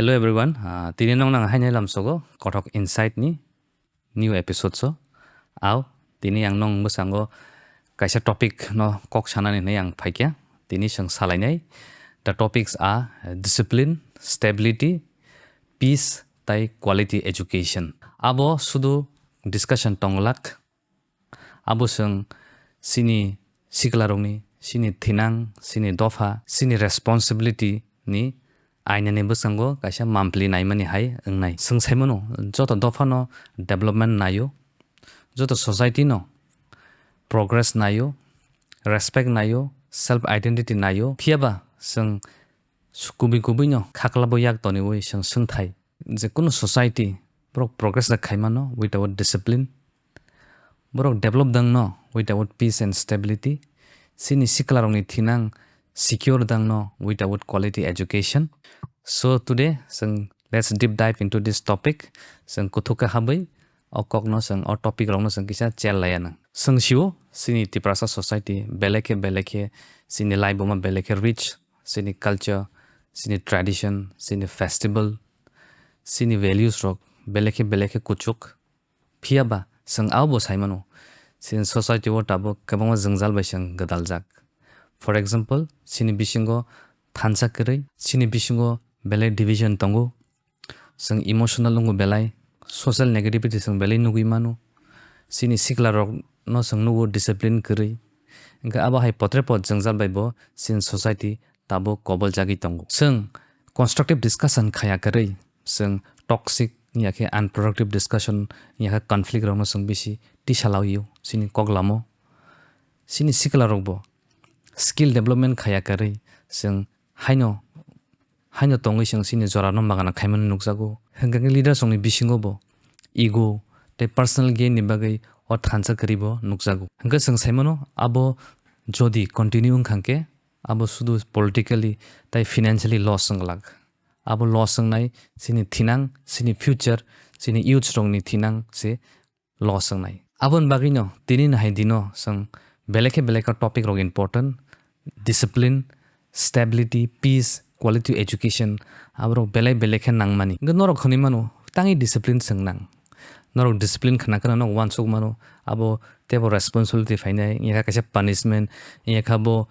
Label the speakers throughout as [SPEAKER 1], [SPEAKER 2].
[SPEAKER 1] Hello everyone. Tini nong nang hanya lam sogo Kothok Insight ni new episode so. Aw tini yang nong besango kaisa topic no kok sana ni yang paikya. Tini sang salai nai. The topics are discipline, stability, peace, tai quality education. Abo sudu discussion tonglak. Abo sang sini siklarong ni, sini thinang, sini dofa, sini responsibility ni aina ni besango kaisa monthly naimani hai engnai sengsaimono joto dofano development nayo joto society no progress nayo respect nayo self identity nayo phiaba seng kubi no khaklabo yak toni oi seng sengthai je kono society progress da khaimano without discipline borok develop dang no without peace and stability sini siklarong ni thinang secure dang no without quality education. So today, let's deep dive into this topic. Kothok habai, okok no or topic rong no kisa chel layana. Shiwo, sini Tiprasa society, beleke, sini laiboma beleke rich, sini culture, sini tradition, sini festival, sini values rok, beleke kuchuk. Phiaba, awbo saimano, sini society wo tabo kabama zengzal bai gadaljak. For example, sini bisingo thansa kiri, sini bisingo belai division tongo, emotional nungu belai, social negativity belai nugui manu, sini sikla rok no nugu discipline kiri, ingka aba hai potrepot jengzal baibo sin society tabo kobol jagi tongo. Constructive discussion khaya kiri, toxic yake unproductive discussion yake conflict rok no bisi tisalau yu, sini koglamo, sini sikla rok bo skill development khaya kari haino tongi sini jorano magana khaiman nukjago henggang leader songni bisingo bo ego te personal gain ni bagai or thansa karibo nukjago hengga saimano abo jodi continue khangke abo sudu politically tai financially loss lag abo loss nai sini thinang sini future sini youth songni thinang se loss nai abon bagino tinin hai dino beleke topic rog important discipline stability peace quality education abro beleke nangmani norok khoni mano tangi discipline nang norok discipline khana no wansuk mano abo tebo responsibility fainai yaka kaisa punishment yaka bo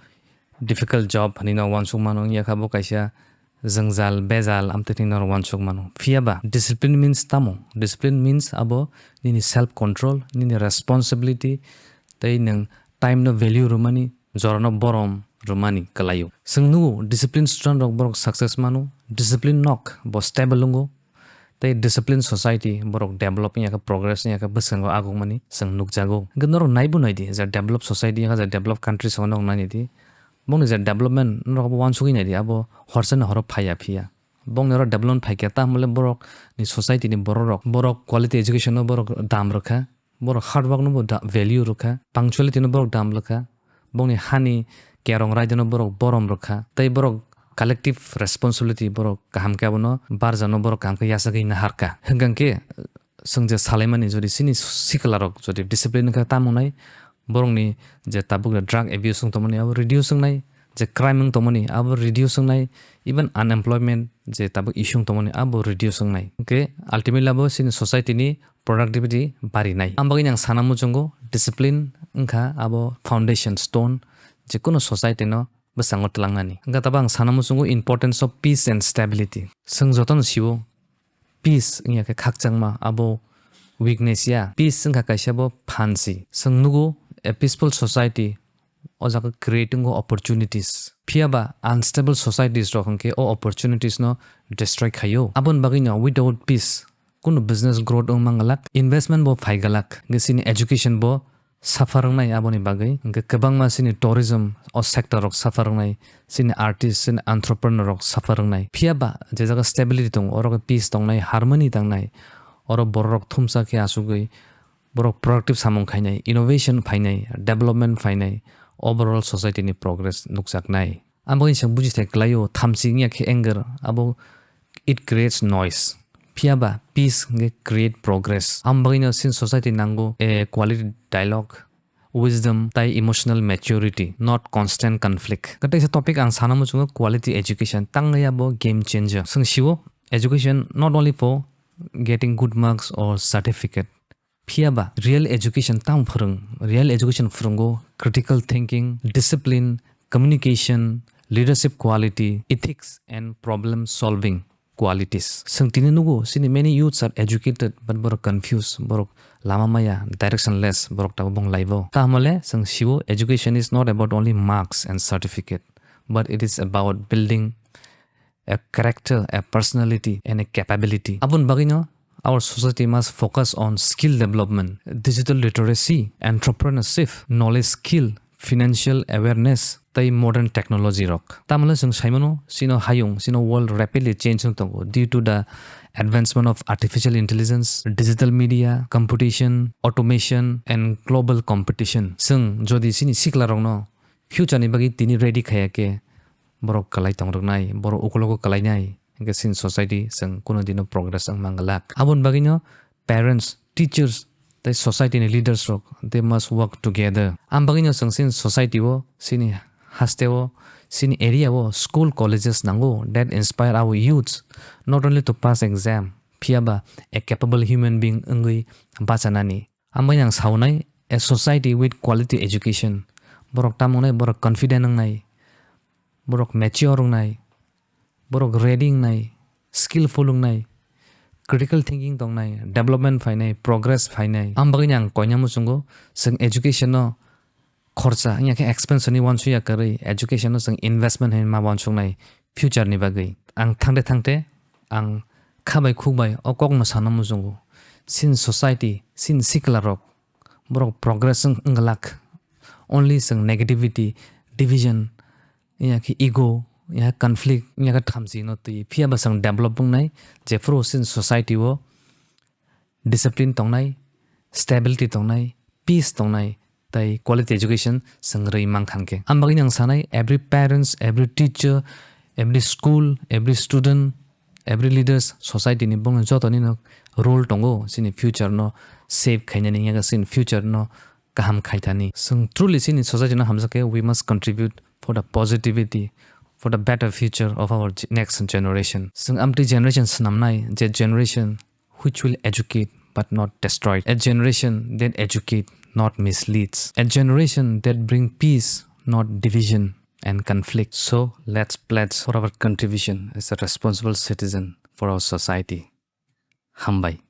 [SPEAKER 1] difficult job hani no wansuk mano yaka bo kaisa jengjal bezal amteni no wansuk mano phiaba discipline means abo nini self control nini responsibility tai nang time no value rumani jorano borom rumani kalayo sengnu discipline student rok borok success manu discipline nok bo stable lungo tai discipline society borok develop yaka progress yaka besango agong mani sengnuk jago gnor naibu naidi za develop society yaka za develop country sonong nani di bong za development rok wan sugi naidi abo horsen horo phaya phia bong nero development phai ta mole borok ni society ni borok quality education no borok dam rakha borok hard work no value rakha punctuality no borok dam rakha bong ni hani kerong rai jono borok borom rakha tai borok collective responsibility borok kaham ke abono barjano borok kaham ke yasagi na harka henggang ke sengje salaimani jodi sini siklarok jodi discipline ka tamunai borong ni je tabuk drug abuse tomani abo reduce nai je crime tomani abo reduce nai even unemployment je tabuk issue tomani abo reduce nai ke ultimately abo sini society ni productivity bari nai ambagi yang sanamu jongo discipline engka abo foundation stone je kono society no besango telangani engka tabang sanamu jongo importance of peace and stability joton siwo peace ingya ke khakchangma abo weakness ya peace engka kaisa bo phansi nugu a peaceful society ojaga creating opportunities phiaba unstable societies rokhangke o opportunities no destroy khayo abon bagino without peace kuno business growth mangalak investment bo phaigalak gesini education bo suffering nai aboni bagai ge kabang ma sini tourism o sector rok suffering nai sini artist sini entrepreneur rok suffering nai phiaba je jaga stability tong oro peace tong nai harmony tang nai oro borok thumsa ke asugoi borok productive samung khainai innovation phainai development phainai overall society ni progress nuksak nai amoi sang buji thek layo thamsi ngya ke anger abo it creates noise phiaba peace nge create progress ambagino sin society nango a quality dialogue wisdom tai emotional maturity not constant conflict kata isa topic ang sanamu chungo quality education tangya bo game changer sing siwo education not only for getting good marks or certificate. Phiaba real education tam phurung, real education phurungo critical thinking, discipline, communication, leadership quality, ethics and problem solving qualities. Sangtini nugo sini many youths are educated but borok confused, borok lama maya directionless, borok tabong laivo. Tamale sang shiwo education is not about only marks and certificate, but it is about building a character, a personality, and a capability. Abun bagino, our society must focus on skill development, digital literacy, entrepreneurship, knowledge skill, financial awareness, tai modern technology rock. Tamala sung saimono sino hayung sino world rapidly changing tongo due to the advancement of artificial intelligence, digital media, computation, automation, and global competition. Sung jodi sini sikla rong no future ni bagi tini ready khaya ke borok kalai tongrok nai borok ukologo kalai nai hingga sin society sang kuno dino progress ang mangalak abon bagino parents teachers the society ni leaders rock they must work together am bagino sang sin society wo sini haste wo sini area wo school colleges nango that inspire our youths not only to pass exam phiaba a capable human being ngui bachanani ambayang saunai a society with quality education borok tamonai borok confident ngai borok mature nai borok reading nai skillful nai critical thinking tong nai development phai nai progress phai nai am bagin yang konya musungo sing education no khorcha nya ke expense ni wansu ya kare education no sing investment hen ma wansung nai future ni bagai ang thangte ang khabai khugbai okok ma sanam musungo sin society sin sikla rok borok progress ngalak only sing negativity division ki ego conflict ka thamsi no ti phia basang developing nai je fro sin society wo discipline tong nai stability tong nai peace tong nai tai quality education sangrei mang khangke ambagi nang sanai every parents every teacher every school every student every leaders society ni bong joto ni no role tongo sini future no save khaina ni ga sin future no kaham khaithani sung truly sini society no hamsake we must contribute for the positivity, for the better future of our next generation. Sung amti generation snamnai, a generation which will educate but not destroy. A generation that educate, not misleads. A generation that bring peace, not division and conflict. So let's pledge for our contribution as a responsible citizen for our society. Hambai.